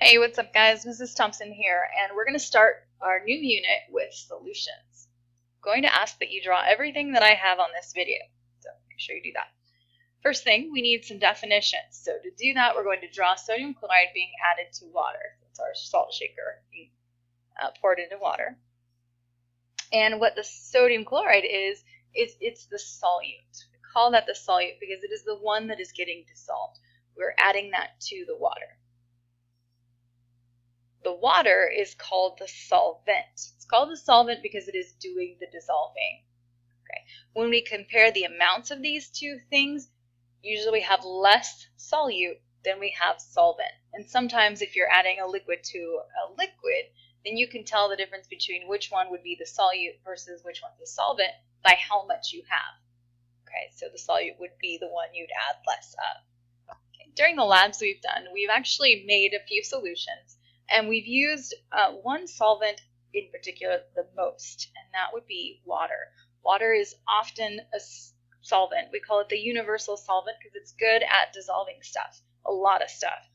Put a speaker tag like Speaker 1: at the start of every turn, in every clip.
Speaker 1: Hey, what's up guys? Mrs. Thompson here, and we're going to start our new unit with solutions. I'm going to ask that you draw everything that I have on this video, so make sure you do that. First thing, we need some definitions. So to do that, we're going to draw sodium chloride being added to water. That's our salt shaker being poured into water. And what the sodium chloride is it's the solute. We call that the solute because it is the one that is getting dissolved. We're adding that to the water. The water is called the solvent. It's called the solvent because it is doing the dissolving. Okay. When we compare the amounts of these two things, usually we have less solute than we have solvent. And sometimes if you're adding a liquid to a liquid, then you can tell the difference between which one would be the solute versus which one's the solvent by how much you have. Okay, so the solute would be the one you'd add less of. Okay. During the labs we've done, we've actually made a few solutions. And we've used one solvent in particular the most, and that would be water. Water is often a solvent. We call it the universal solvent because it's good at dissolving stuff, a lot of stuff.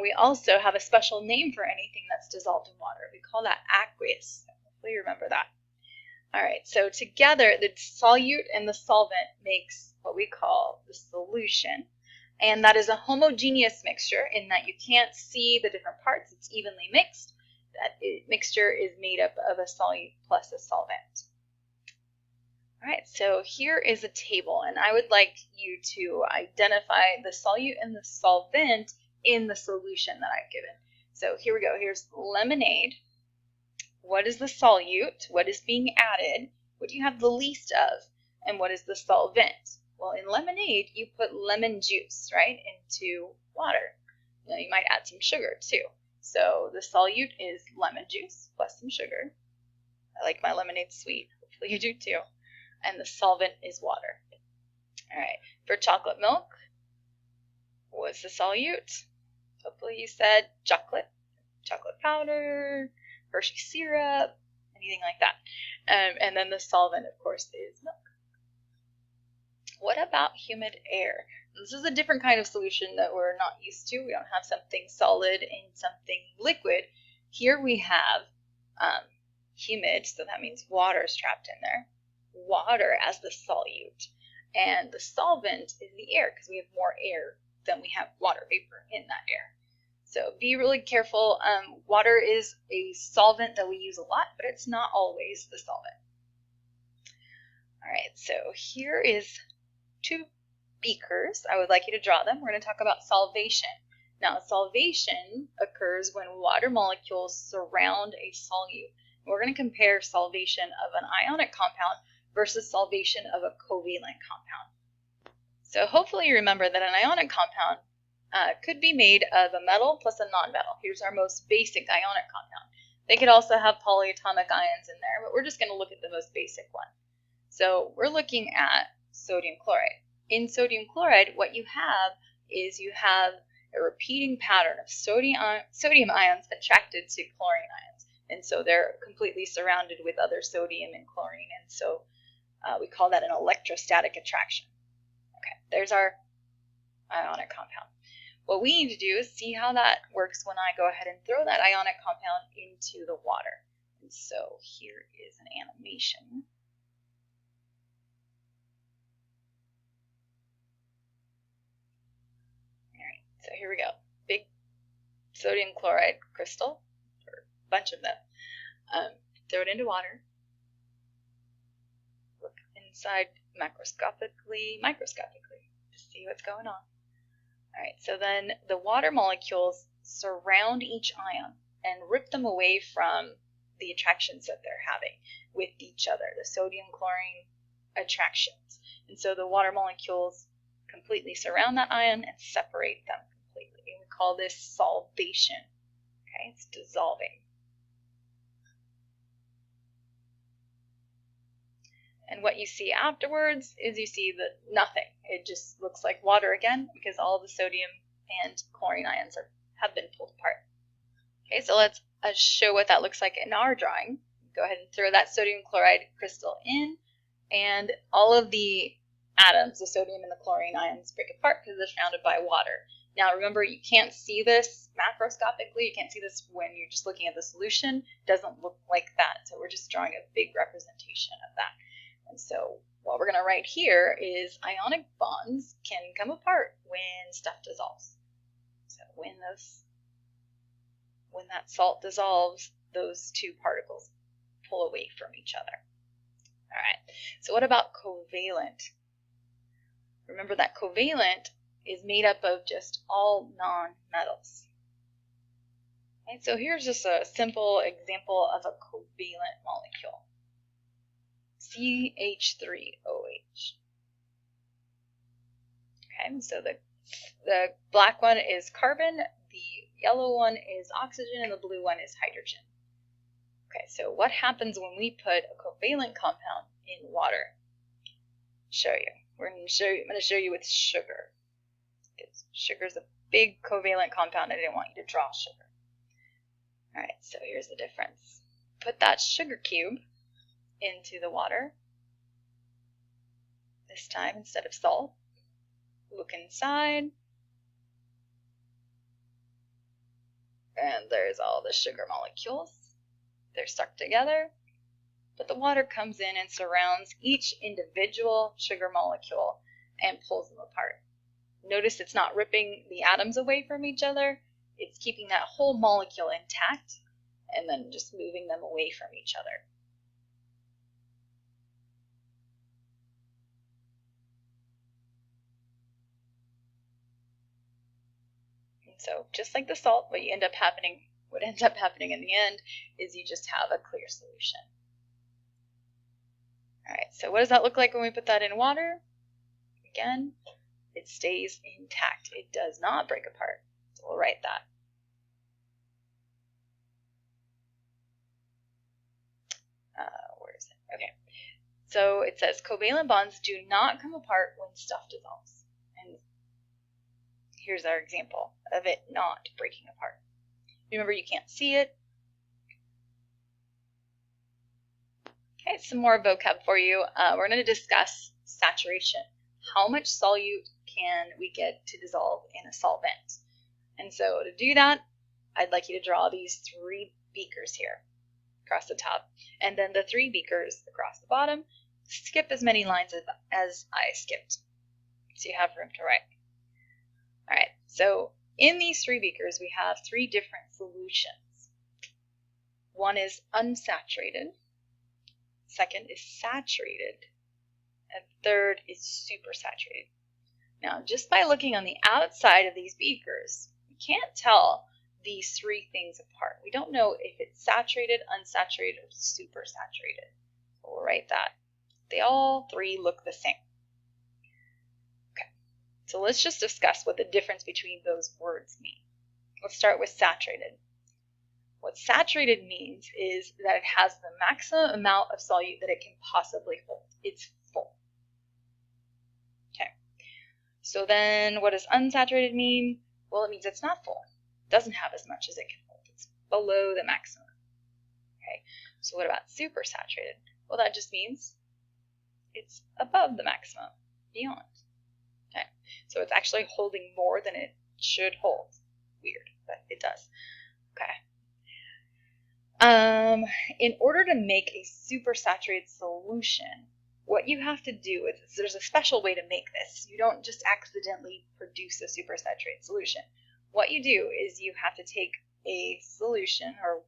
Speaker 1: We also have a special name for anything that's dissolved in water. We call that aqueous. Hopefully you remember that. All right, so together the solute and the solvent makes what we call the solution. And that is a homogeneous mixture in that you can't see the different parts. It's evenly mixed. That mixture is made up of a solute plus a solvent. All right, so here is a table, and I would like you to identify the solute and the solvent in the solution that I've given. So here we go. Here's lemonade. What is the solute? What is being added? What do you have the least of? And what is the solvent? Well, in lemonade, you put lemon juice, right, into water. Now, you might add some sugar, too. So the solute is lemon juice plus some sugar. I like my lemonade sweet. Hopefully you do, too. And the solvent is water. All right. For chocolate milk, what's the solute? Hopefully you said chocolate powder, Hershey syrup, anything like that. And then the solvent, of course, is milk. What about humid air? This is a different kind of solution that we're not used to. We don't have something solid and something liquid. Here we have humid, so that means water is trapped in there. Water as the solute. And the solvent is the air because we have more air than we have water vapor in that air. So be really careful. Water is a solvent that we use a lot, but it's not always the solvent. All right, so here is two beakers. I would like you to draw them. We're going to talk about solvation. Now, solvation occurs when water molecules surround a solute. We're going to compare solvation of an ionic compound versus solvation of a covalent compound. So hopefully you remember that an ionic compound could be made of a metal plus a nonmetal. Here's our most basic ionic compound. They could also have polyatomic ions in there, but we're just going to look at the most basic one. So we're looking at sodium chloride. In sodium chloride, what you have is you have a repeating pattern of sodium ions attracted to chlorine ions. And so they're completely surrounded with other sodium and chlorine. And so we call that an electrostatic attraction. Okay, there's our ionic compound. What we need to do is see how that works when I go ahead and throw that ionic compound into the water. And so here is an animation. So here we go, big sodium chloride crystal, or a bunch of them. Throw it into water. Look inside microscopically to see what's going on. All right, so then the water molecules surround each ion and rip them away from the attractions that they're having with each other, the sodium-chlorine attractions. And so the water molecules completely surround that ion and separate them completely. And we call this solvation. Okay, it's dissolving. And what you see afterwards is you see that nothing. It just looks like water again because all the sodium and chlorine ions have been pulled apart. Okay, so let's show what that looks like in our drawing. Go ahead and throw that sodium chloride crystal in, and all of the atoms, the sodium and the chlorine ions, break apart because they're surrounded by water. Now remember, you can't see this macroscopically. You can't see this when you're just looking at the solution. It doesn't look like that. So we're just drawing a big representation of that. And so what we're going to write here is ionic bonds can come apart when stuff dissolves. So when that salt dissolves, those two particles pull away from each other. All right, so what about covalent? Remember that covalent is made up of just all non-metals. Okay, so here's just a simple example of a covalent molecule. CH3OH. Okay, so the black one is carbon, the yellow one is oxygen, and the blue one is hydrogen. Okay, so what happens when we put a covalent compound in water? Show you. I'm going to show you with sugar. Sugar is a big covalent compound. I didn't want you to draw sugar. All right, so here's the difference. Put that sugar cube into the water. This time, instead of salt, look inside. And there's all the sugar molecules. They're stuck together. But the water comes in and surrounds each individual sugar molecule and pulls them apart. Notice it's not ripping the atoms away from each other. It's keeping that whole molecule intact and then just moving them away from each other. And so just like the salt, what ends up happening in the end is you just have a clear solution. All right, so what does that look like when we put that in water? Again, it stays intact. It does not break apart. So we'll write that. Where is it? Okay. So it says covalent bonds do not come apart when stuff dissolves. And here's our example of it not breaking apart. Remember, you can't see it. Okay, some more vocab for you. We're going to discuss saturation. How much solute can we get to dissolve in a solvent? And so to do that, I'd like you to draw these 3 beakers here across the top, and then the 3 beakers across the bottom. Skip as many lines as I skipped, so you have room to write. All right, so in these 3 beakers, we have 3 different solutions. One is unsaturated, second is saturated, and third is supersaturated. Now, just by looking on the outside of these beakers, we can't tell these 3 things apart. We don't know if it's saturated, unsaturated, or supersaturated. So we'll write that. They all 3 look the same. Okay, so let's just discuss what the difference between those words mean. Let's start with saturated. What saturated means is that it has the maximum amount of solute that it can possibly hold. It's full. Okay. So then what does unsaturated mean? Well, it means it's not full. It doesn't have as much as it can hold. It's below the maximum. Okay. So what about supersaturated? Well, that just means it's above the maximum, beyond. Okay. So it's actually holding more than it should hold. Weird, but it does. Okay. In order to make a supersaturated solution, what you have to do is, there's a special way to make this. You don't just accidentally produce a supersaturated solution. What you do is you have to take a solution or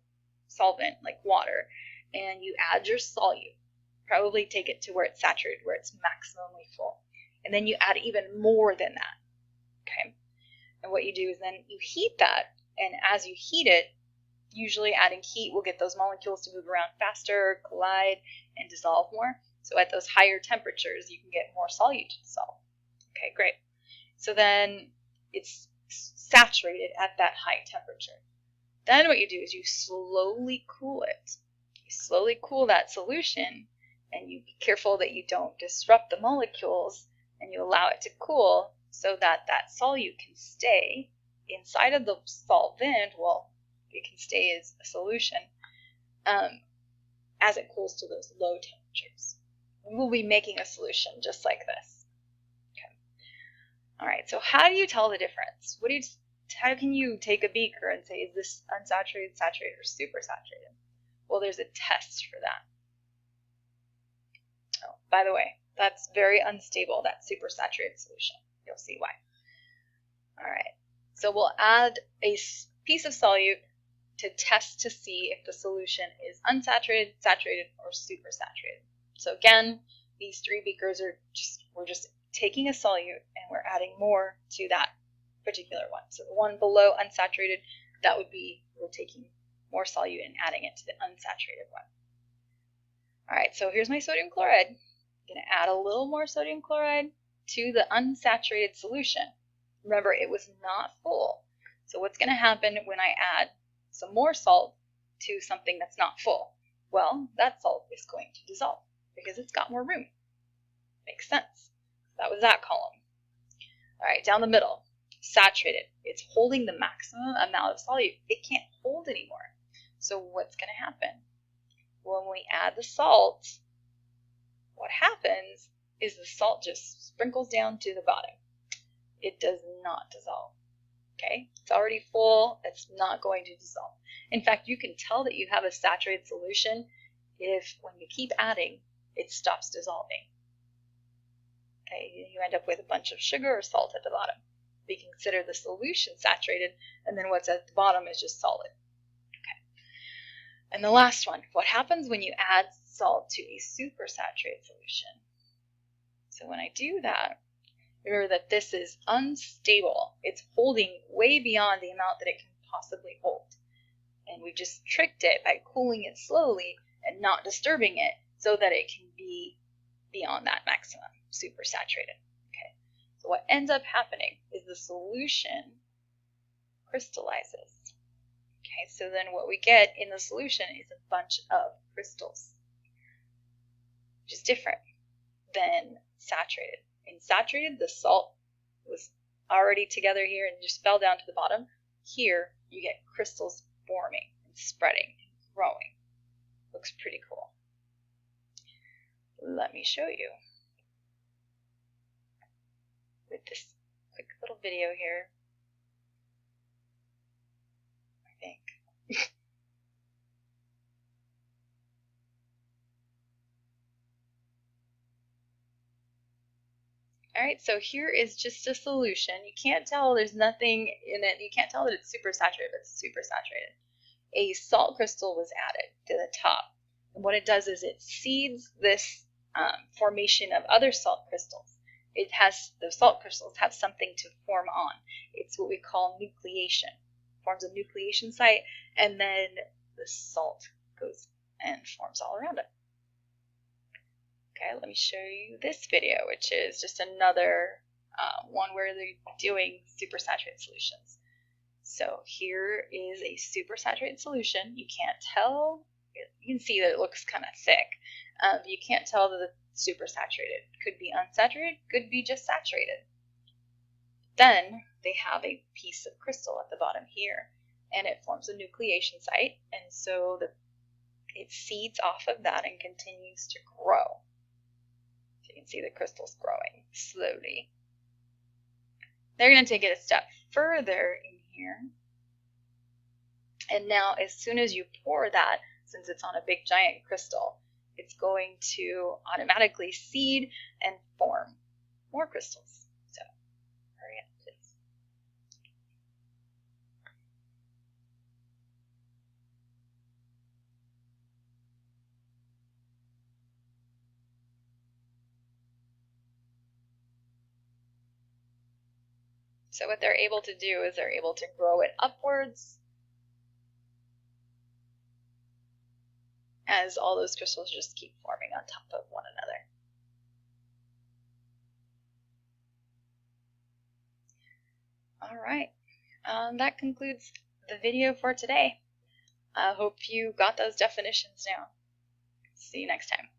Speaker 1: solvent like water, and you add your solute. Probably take it to where it's saturated, where it's maximally full. And then you add even more than that. Okay? And what you do is then you heat that, and as you heat it, usually adding heat will get those molecules to move around faster, collide, and dissolve more. So at those higher temperatures, you can get more solute to dissolve. Okay, great. So then it's saturated at that high temperature. Then what you do is you slowly cool it. You slowly cool that solution, and you be careful that you don't disrupt the molecules, and you allow it to cool so that that solute can stay inside of the solvent. Well, it can stay as a solution as it cools to those low temperatures. We'll be making a solution just like this. All right, so how do you tell the difference? How can you take a beaker and say, is this unsaturated, saturated, or supersaturated? Well, there's a test for that. Oh, by the way, that's very unstable, that supersaturated solution. You'll see why. All right, so we'll add a piece of solute to test to see if the solution is unsaturated, saturated, or supersaturated. So again, these 3 beakers we're just taking a solute and we're adding more to that particular one. So the one below unsaturated, that would be we're taking more solute and adding it to the unsaturated one. All right, so here's my sodium chloride. I'm going to add a little more sodium chloride to the unsaturated solution. Remember, it was not full. So what's going to happen when I add some more salt to something that's not full? Well, that salt is going to dissolve because it's got more room. Makes sense. That was that column. All right, down the middle, saturated. It's holding the maximum amount of solute. It can't hold anymore. So what's going to happen? When we add the salt, what happens is the salt just sprinkles down to the bottom. It does not dissolve. Okay, it's already full. It's not going to dissolve. In fact, you can tell that you have a saturated solution if when you keep adding, it stops dissolving. Okay, you end up with a bunch of sugar or salt at the bottom. We consider the solution saturated, and then what's at the bottom is just solid. Okay, and the last one, what happens when you add salt to a supersaturated solution? So when I do that, remember that this is unstable. It's holding way beyond the amount that it can possibly hold. And we just tricked it by cooling it slowly and not disturbing it so that it can be beyond that maximum, supersaturated. Okay. So what ends up happening is the solution crystallizes. Okay, so then what we get in the solution is a bunch of crystals, which is different than saturated. In saturated, the salt was already together here and just fell down to the bottom. Here, you get crystals forming and spreading and growing. Looks pretty cool. Let me show you with this quick little video here, I think. All right, so here is just a solution. You can't tell, there's nothing in it. You can't tell that it's supersaturated, but it's supersaturated. A salt crystal was added to the top. And what it does is it seeds this formation of other salt crystals. The salt crystals have something to form on. It's what we call nucleation. Forms a nucleation site, and then the salt goes and forms all around it. Okay, let me show you this video, which is just another one where they're doing supersaturated solutions. So here is a supersaturated solution. You can't tell, you can see that it looks kind of thick. You can't tell that it's supersaturated. Could be unsaturated, could be just saturated. Then they have a piece of crystal at the bottom here, and it forms a nucleation site, and so it seeds off of that and continues to grow. So you can see the crystals growing slowly. They're going to take it a step further in here. And now as soon as you pour that, since it's on a big giant crystal, it's going to automatically seed and form more crystals. So hurry up, please. So what they're able to do is they're able to grow it upwards as all those crystals just keep forming on top of one another. All right, that concludes the video for today. I hope you got those definitions down. See you next time.